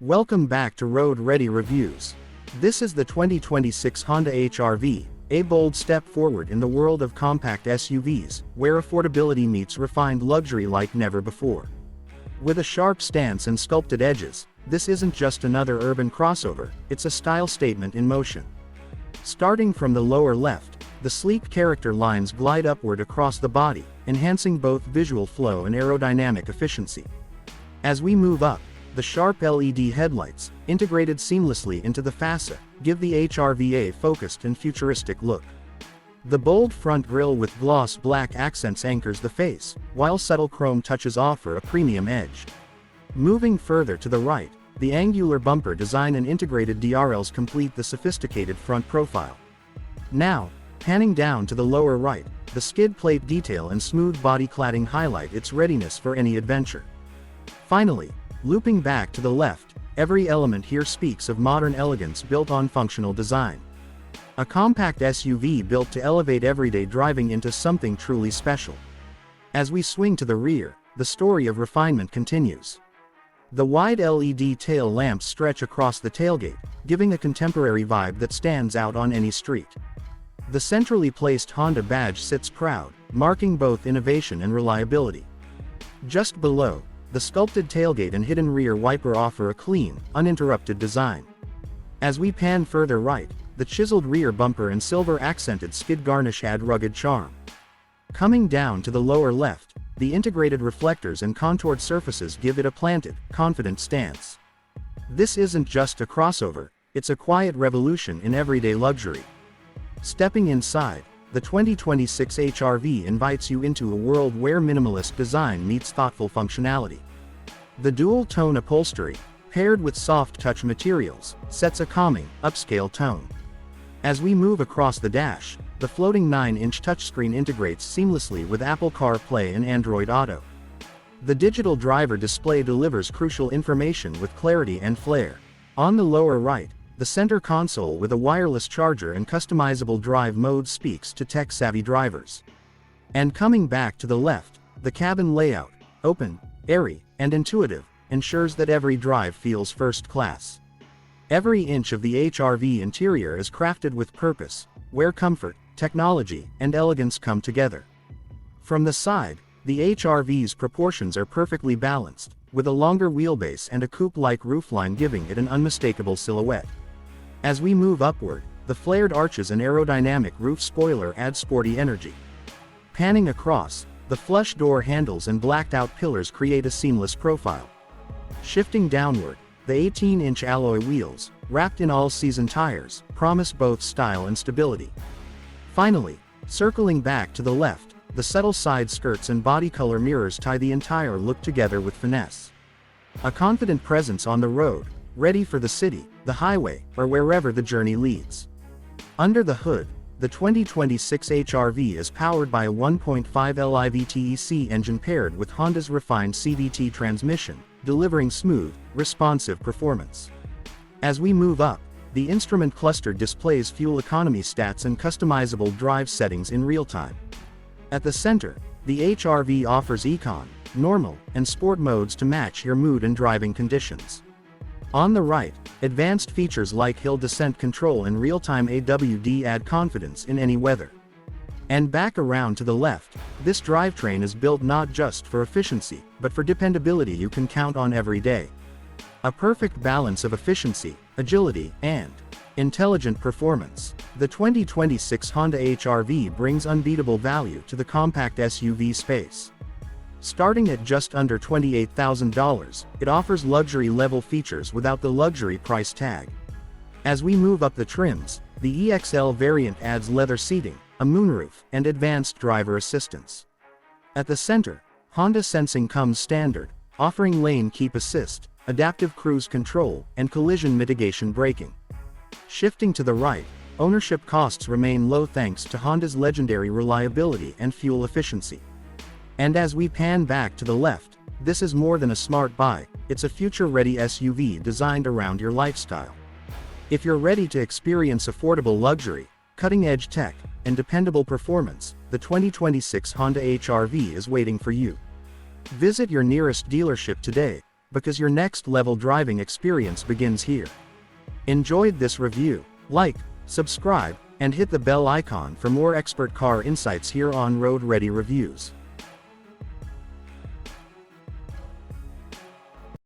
Welcome back to Road Ready Reviews. This is the 2026 Honda HR-V, a bold step forward in the world of compact SUVs, where affordability meets refined luxury like never before. With a sharp stance and sculpted edges, this isn't just another urban crossover, it's a style statement in motion. Starting from the lower left, the sleek character lines glide upward across the body, enhancing both visual flow and aerodynamic efficiency. As we move up, the sharp LED headlights, integrated seamlessly into the fascia, give the HR-V a focused and futuristic look. The bold front grille with gloss black accents anchors the face, while subtle chrome touches offer a premium edge. Moving further to the right, the angular bumper design and integrated DRLs complete the sophisticated front profile. Now, panning down to the lower right, the skid plate detail and smooth body cladding highlight its readiness for any adventure. Finally, looping back to the left, every element here speaks of modern elegance built on functional design. A compact SUV built to elevate everyday driving into something truly special. As we swing to the rear, the story of refinement continues. The wide LED tail lamps stretch across the tailgate, giving a contemporary vibe that stands out on any street. The centrally placed Honda badge sits proud, marking both innovation and reliability. Just below, the sculpted tailgate and hidden rear wiper offer a clean, uninterrupted design. As we pan further right, the chiseled rear bumper and silver-accented skid garnish add rugged charm. Coming down to the lower left, the integrated reflectors and contoured surfaces give it a planted, confident stance. This isn't just a crossover, it's a quiet revolution in everyday luxury. Stepping inside, the 2026 HR-V invites you into a world where minimalist design meets thoughtful functionality. The dual-tone upholstery, paired with soft-touch materials, sets a calming, upscale tone. As we move across the dash, the floating 9-inch touchscreen integrates seamlessly with Apple CarPlay and Android Auto. The digital driver display delivers crucial information with clarity and flair. On the lower right, the center console with a wireless charger and customizable drive mode speaks to tech-savvy drivers. And coming back to the left, the cabin layout, open, airy, and intuitive, ensures that every drive feels first class. Every inch of the HR-V interior is crafted with purpose, where comfort, technology, and elegance come together. From the side, the HR-V's proportions are perfectly balanced, with a longer wheelbase and a coupe-like roofline giving it an unmistakable silhouette. As we move upward, the flared arches and aerodynamic roof spoiler add sporty energy. Panning across, the flush door handles and blacked-out pillars create a seamless profile. Shifting downward, the 18-inch alloy wheels, wrapped in all-season tires, promise both style and stability. Finally, circling back to the left, the subtle side skirts and body color mirrors tie the entire look together with finesse. A confident presence on the road, ready for the city, the highway, or wherever the journey leads. Under the hood, the 2026 HR-V is powered by a 1.5 LIVTEC engine paired with Honda's refined CVT transmission, delivering smooth, responsive performance. As we move up, the instrument cluster displays fuel economy stats and customizable drive settings in real time. At the center, the HR-V offers Econ, Normal, and Sport modes to match your mood and driving conditions. On the right, advanced features like hill descent control and real-time AWD add confidence in any weather. And back around to the left, this drivetrain is built not just for efficiency, but for dependability you can count on every day. A perfect balance of efficiency, agility, and intelligent performance. The 2026 Honda HR-V brings unbeatable value to the compact SUV space. Starting at just under $28,000, it offers luxury-level features without the luxury price tag. As we move up the trims, the EXL variant adds leather seating, a moonroof, and advanced driver assistance. At the center, Honda Sensing comes standard, offering lane keep assist, adaptive cruise control, and collision mitigation braking. Shifting to the right, ownership costs remain low thanks to Honda's legendary reliability and fuel efficiency. And as we pan back to the left, this is more than a smart buy, it's a future-ready SUV designed around your lifestyle. If you're ready to experience affordable luxury, cutting-edge tech, and dependable performance, the 2026 Honda HR-V is waiting for you. Visit your nearest dealership today, because your next level driving experience begins here. Enjoyed this review? Like, subscribe, and hit the bell icon for more expert car insights here on Road Ready Reviews.